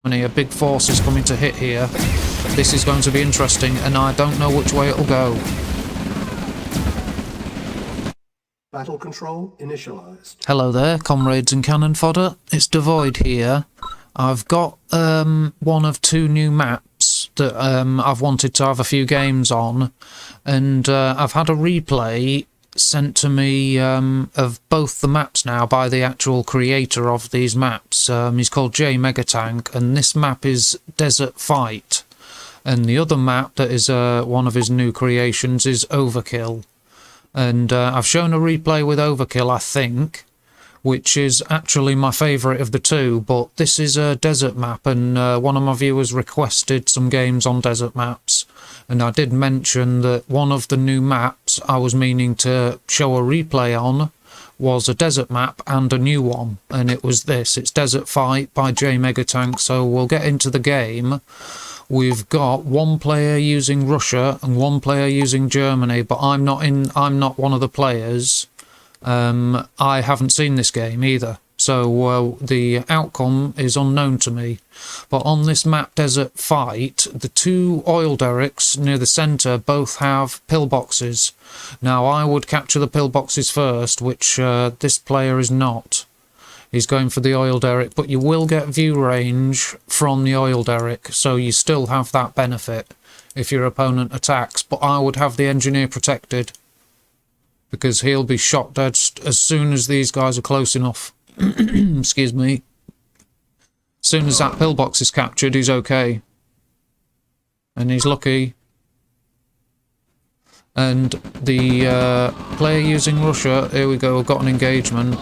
A big force is coming to hit here. This is going to be interesting, and I don't know which way it'll go. Battle control initialized. Hello there, comrades and cannon fodder. It's Devoid here. I've got one of two new maps that I've wanted to have a few games on, and I've had a replay sent to me of both the maps now by the actual creator of these maps. He's called J Megatank, and this map is Desert Fight, and the other map that is one of his new creations is Overkill. And I've shown a replay with Overkill, I think, which is actually my favourite of the two, but this is a desert map, and one of my viewers requested some games on desert maps, and I did mention that one of the new maps I was meaning to show a replay on was a desert map and a new one, and it was this. It's Desert Fight by J Megatank, so we'll get into the game. We've got one player using Russia and one player using Germany, but I'm not one of the players. I haven't seen this game either, so the outcome is unknown to me. But on this map Desert Fight, the two oil derricks near the centre both have pillboxes. Now I would capture the pillboxes first, which this player is not. He's going for the oil derrick, but you will get view range from the oil derrick, so you still have that benefit if your opponent attacks. But I would have the engineer protected, because he'll be shot dead as soon as these guys are close enough. Excuse me. As soon as that pillbox is captured, he's okay. And he's lucky. And the player using Russia, here we go, got an engagement.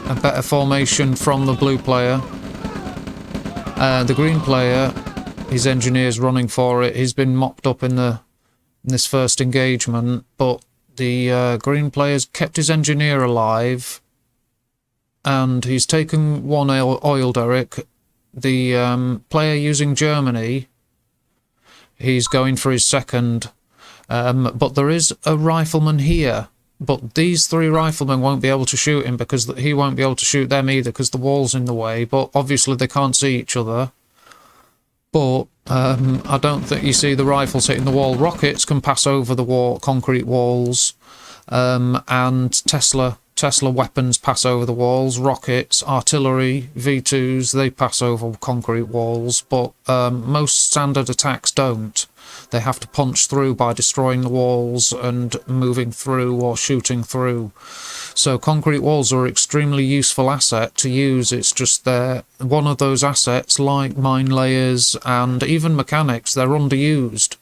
A better formation from the blue player. The green player, his engineer's running for it. He's been mopped up in this first engagement, but the green player's kept his engineer alive, and he's taken one oil derrick. The player using Germany, he's going for his second, but there is a rifleman here, but these three riflemen won't be able to shoot him because he won't be able to shoot them either because the wall's in the way, but obviously they can't see each other. But I don't think you see the rifles hitting the wall. Rockets can pass over the concrete walls, and Tesla weapons pass over the walls. Rockets, artillery, V2s, they pass over concrete walls, but most standard attacks don't. They have to punch through by destroying the walls and moving through or shooting through. So concrete walls are an extremely useful asset to use. It's just they're one of those assets like mine layers and even mechanics. They're underused.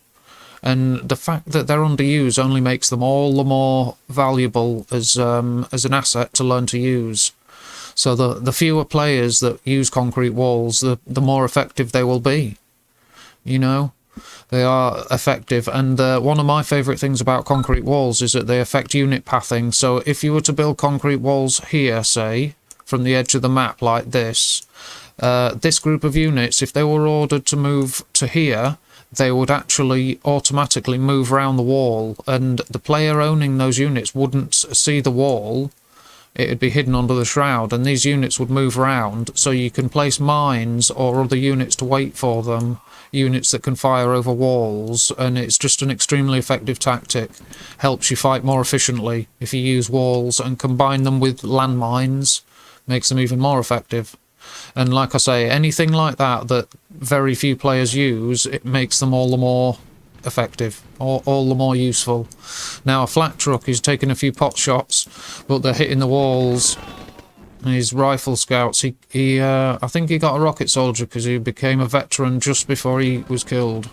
And the fact that they're underused only makes them all the more valuable as an asset to learn to use. So the fewer players that use concrete walls, the more effective they will be. You know? They are effective, and one of my favourite things about concrete walls is that they affect unit pathing. So if you were to build concrete walls here, say, from the edge of the map like this group of units, if they were ordered to move to here, they would actually automatically move around the wall, and the player owning those units wouldn't see the wall. It would be hidden under the shroud, and these units would move around, so you can place mines or other units to wait for them, units that can fire over walls, and it's just an extremely effective tactic. Helps you fight more efficiently if you use walls and combine them with landmines, makes them even more effective. And like I say, anything like that very few players use, it makes them all the more effective, or all the more useful. Now a flak truck is taking a few pot shots, but they're hitting the walls. And his rifle scouts, I think he got a rocket soldier because he became a veteran just before he was killed.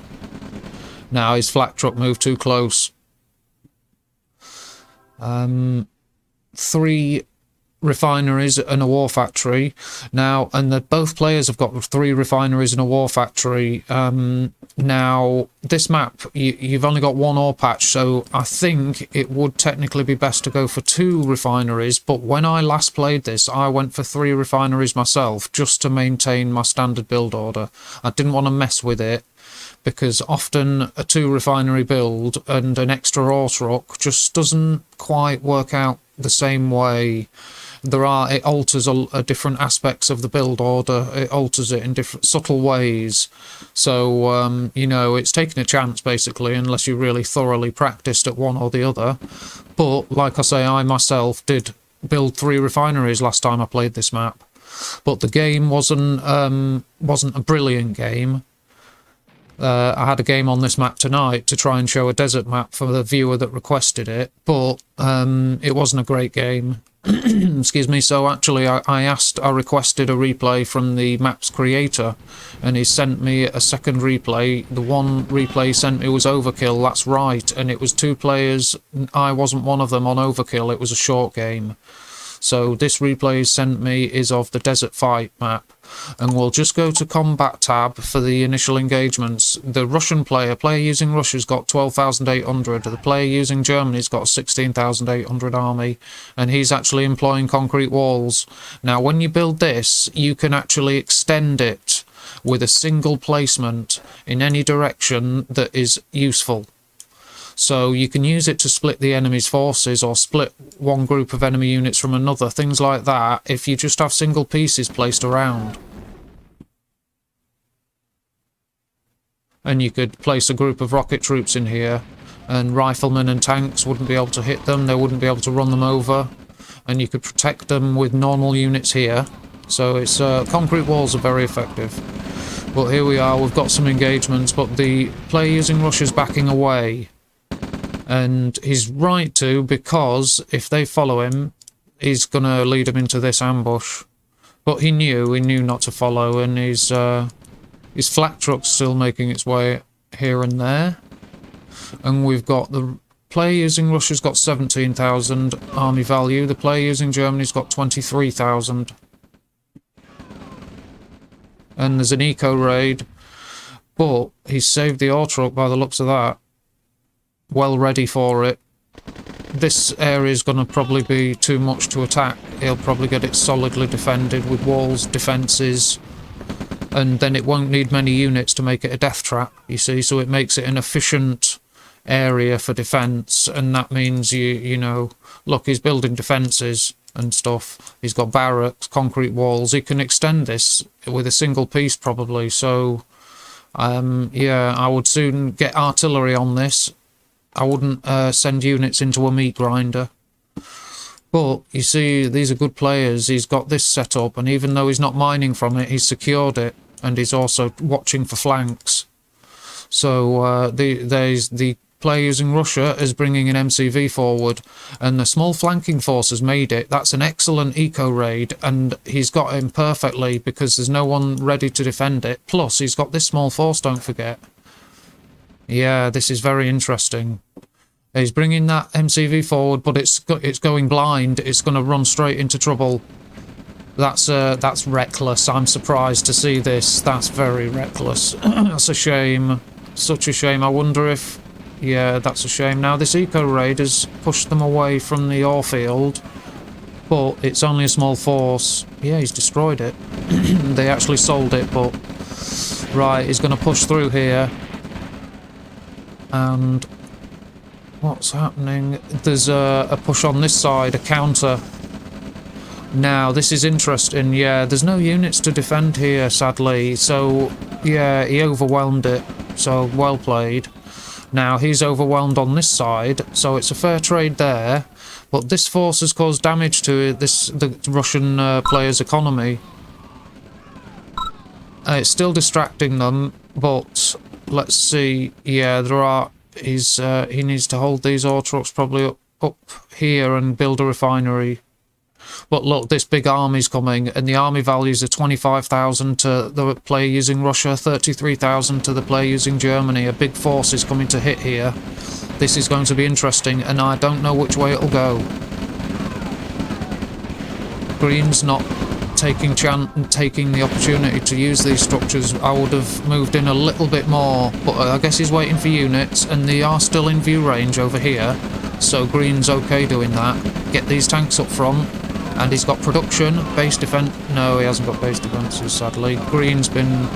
Now his flak truck moved too close. 3 refineries and a war factory now, and both players have got 3 refineries and a war factory. Now this map, you've only got 1 ore patch, so I think it would technically be best to go for 2 refineries, but when I last played this I went for 3 refineries myself just to maintain my standard build order. I didn't want to mess with it because often a 2 refinery build and an extra ore truck just doesn't quite work out the same way. it alters a different aspects of the build order. It alters it in different subtle ways. So, you know, it's taking a chance, basically, unless you really thoroughly practiced at one or the other. But, like I say, I myself did build 3 refineries last time I played this map. But the game wasn't a brilliant game. I had a game on this map tonight to try and show a desert map for the viewer that requested it, but it wasn't a great game. Excuse me. So actually I requested a replay from the map's creator, and he sent me a second replay. The one replay he sent me was Overkill, that's right, and it was 2 players. I wasn't one of them on Overkill, it was a short game. So this replay he sent me is of the Desert Fight map, and we'll just go to Combat tab for the initial engagements. The Russian player using Russia's got 12,800, the player using Germany's got 16,800 army, and he's actually employing concrete walls. Now when you build this, you can actually extend it with a single placement in any direction that is useful. So you can use it to split the enemy's forces or split one group of enemy units from another, things like that, if you just have single pieces placed around. And you could place a group of rocket troops in here, and riflemen and tanks wouldn't be able to hit them, they wouldn't be able to run them over, and you could protect them with normal units here. So it's concrete walls are very effective. But here we are, we've got some engagements, but the player using Russia's backing away. And he's right to, because if they follow him, he's going to lead them into this ambush. But he knew not to follow, and his flak truck's still making its way here and there. And we've got the player using Russia's got 17,000 army value, the player using Germany's got 23,000. And there's an eco raid, but he's saved the ore truck by the looks of that. Well ready for it. This area is going to probably be too much to attack. He'll probably get it solidly defended with walls, defences, and then it won't need many units to make it a death trap, you see, so it makes it an efficient area for defence, and that means you know, look, he's building defences and stuff. He's got barracks, concrete walls. He can extend this with a single piece probably, so yeah, I would soon get artillery on this. I wouldn't send units into a meat grinder. But, you see, these are good players. He's got this set up, and even though he's not mining from it, he's secured it. And he's also watching for flanks. So, the player using Russia is bringing an MCV forward, and the small flanking force has made it. That's an excellent eco raid, and he's got him perfectly because there's no one ready to defend it. Plus, he's got this small force, don't forget. Yeah, this is very interesting. He's bringing that MCV forward, but it's going blind. It's going to run straight into trouble. That's reckless. I'm surprised to see this. That's very reckless. That's a shame. Such a shame. I wonder if... Yeah, that's a shame. Now, this eco raid has pushed them away from the ore field, but it's only a small force. Yeah, he's destroyed it. They actually sold it, but... Right, he's going to push through here. And what's happening? There's a push on this side, a counter. Now, this is interesting. Yeah, there's no units to defend here, sadly. So, yeah, he overwhelmed it. So, well played. Now, he's overwhelmed on this side, so it's a fair trade there. But this force has caused damage to the Russian player's economy. It's still distracting them, but... Let's see. Yeah, there are. He needs to hold these ore trucks probably up here and build a refinery. But look, this big army's coming, and the army values are 25,000 to the player using Russia, 33,000 to the player using Germany. A big force is coming to hit here. This is going to be interesting, and I don't know which way it'll go. Green's not taking the opportunity to use these structures. I would have moved in a little bit more, but I guess he's waiting for units, and they are still in view range over here, so Green's okay doing that. Get these tanks up front, and he's got production, base defense. No, he hasn't got base defences, sadly. Green's been...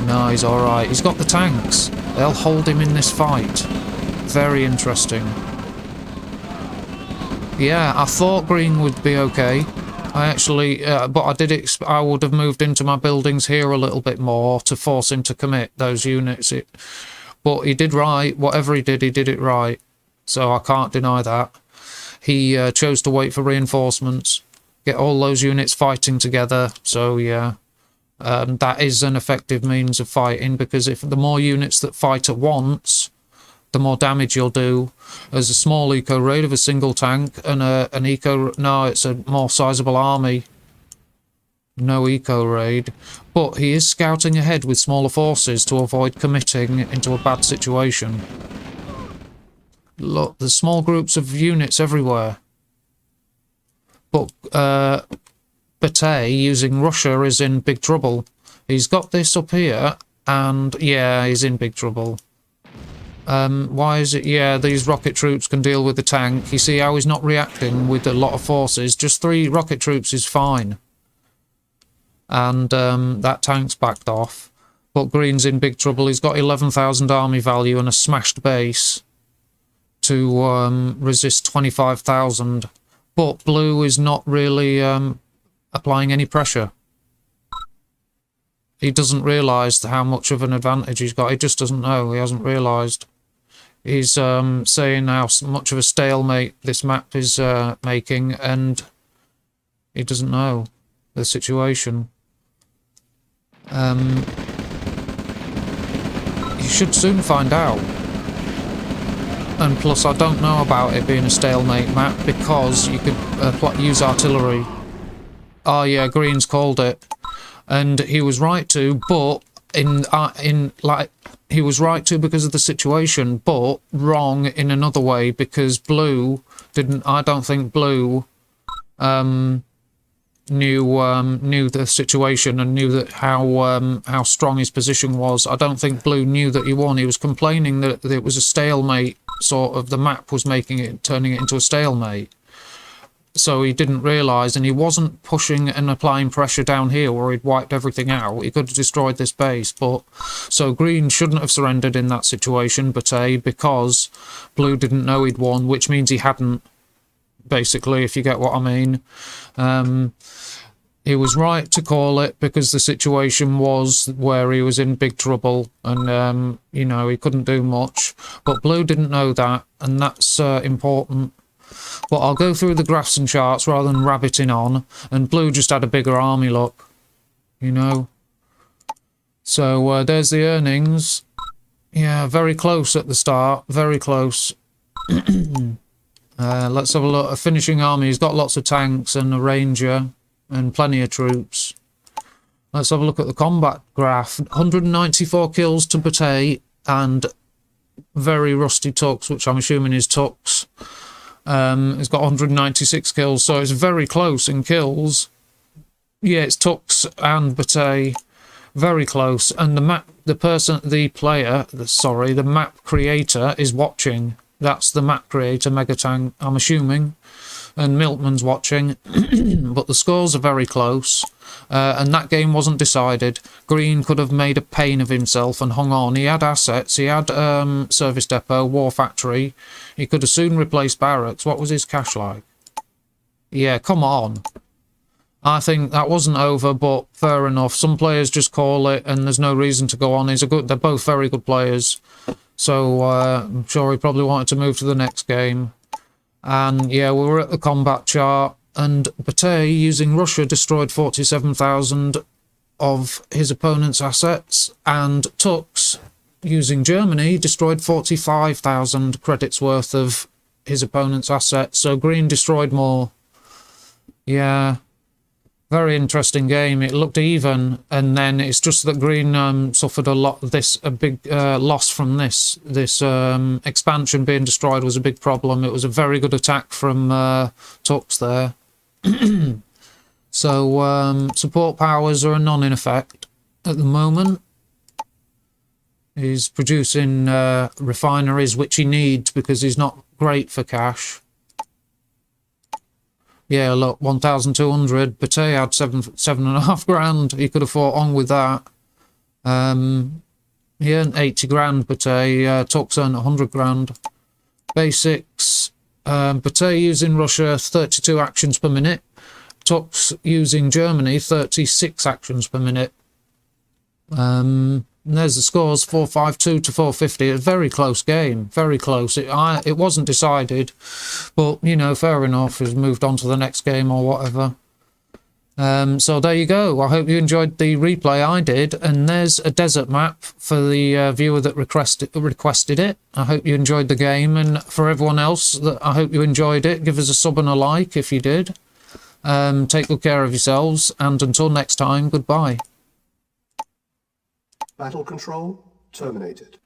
No, he's alright. He's got the tanks. They'll hold him in this fight. Very interesting. Yeah, I thought green would be okay. I actually, but I would have moved into my buildings here a little bit more to force him to commit those units. But he did right. Whatever he did it right. So I can't deny that. He chose to wait for reinforcements, get all those units fighting together. So yeah, that is an effective means of fighting, because if the more units that fight at once, the more damage you'll do. As a small eco raid of a single tank and an eco... No, it's a more sizable army. No eco raid. But he is scouting ahead with smaller forces to avoid committing into a bad situation. Look, there's small groups of units everywhere. But Bete, using Russia, is in big trouble. He's got this up here, and yeah, he's in big trouble. Why is it? Yeah, these rocket troops can deal with the tank. You see how he's not reacting with a lot of forces. Just 3 rocket troops is fine. And that tank's backed off. But green's in big trouble. He's got 11,000 army value and a smashed base to resist 25,000. But blue is not really applying any pressure. He doesn't realise how much of an advantage he's got. He just doesn't know. He hasn't realised. He's saying how much of a stalemate this map is making, and he doesn't know the situation. You should soon find out. And plus, I don't know about it being a stalemate map, because you could use artillery. Oh yeah, green's called it. And he was right to, but he was right to because of the situation, but wrong in another way, because blue didn't. I don't think blue knew the situation and knew that how strong his position was. I don't think blue knew that he won. He was complaining that it was a stalemate. Sort of the map was turning it into a stalemate. So he didn't realise, and he wasn't pushing and applying pressure down here where he'd wiped everything out. He could have destroyed this base, but... So green shouldn't have surrendered in that situation, because blue didn't know he'd won, which means he hadn't, basically, if you get what I mean. He was right to call it, because the situation was where he was in big trouble, and, you know, he couldn't do much. But blue didn't know that, and that's important. But I'll go through the graphs and charts rather than rabbiting on. And blue just had a bigger army, look. You know. So there's the earnings. Yeah, very close at the start. Very close. Let's have a look. A finishing army. He's got lots of tanks and a ranger and plenty of troops. Let's have a look at the combat graph. 194 kills to Bete and very rusty Tux, which I'm assuming is Tux. It's got 196 kills, so it's very close in kills. Yeah, it's Tux and Bete, very close. And the map creator is watching. That's the map creator, Megatang, I'm assuming. And Miltman's watching. But the scores are very close. And that game wasn't decided. Green could have made a pain of himself and hung on. He had assets. He had service depot, war factory. He could have soon replaced barracks. What was his cash like? Yeah, come on. I think that wasn't over, but fair enough. Some players just call it, and there's no reason to go on. They're both very good players. So I'm sure he probably wanted to move to the next game. And yeah, we were at the combat chart. And Bete, using Russia, destroyed 47,000 of his opponent's assets, and Tux, using Germany, destroyed 45,000 credits worth of his opponent's assets. So green destroyed more. Yeah, very interesting game. It looked even, and then it's just that green suffered a big loss from this. This expansion being destroyed was a big problem. It was a very good attack from Tux there. So support powers are none in effect at the moment. He's producing refineries, which he needs because he's not great for cash. Yeah, look, 1,200. Bete had 7.5 grand. He could have fought on with that. He earned 80 grand, Bete. Tux earned 100 grand. Basics. Bete using Russia, 32 actions per minute. Tux using Germany, 36 actions per minute. And there's the scores, 452 to 450. A very close game, very close. It wasn't decided, but, you know, fair enough. It's moved on to the next game or whatever. So there you go. I hope you enjoyed the replay. I did. And there's a desert map for the viewer that requested it. I hope you enjoyed the game. And for everyone else, I hope you enjoyed it. Give us a sub and a like if you did. Take good care of yourselves. And until next time, goodbye. Battle control terminated.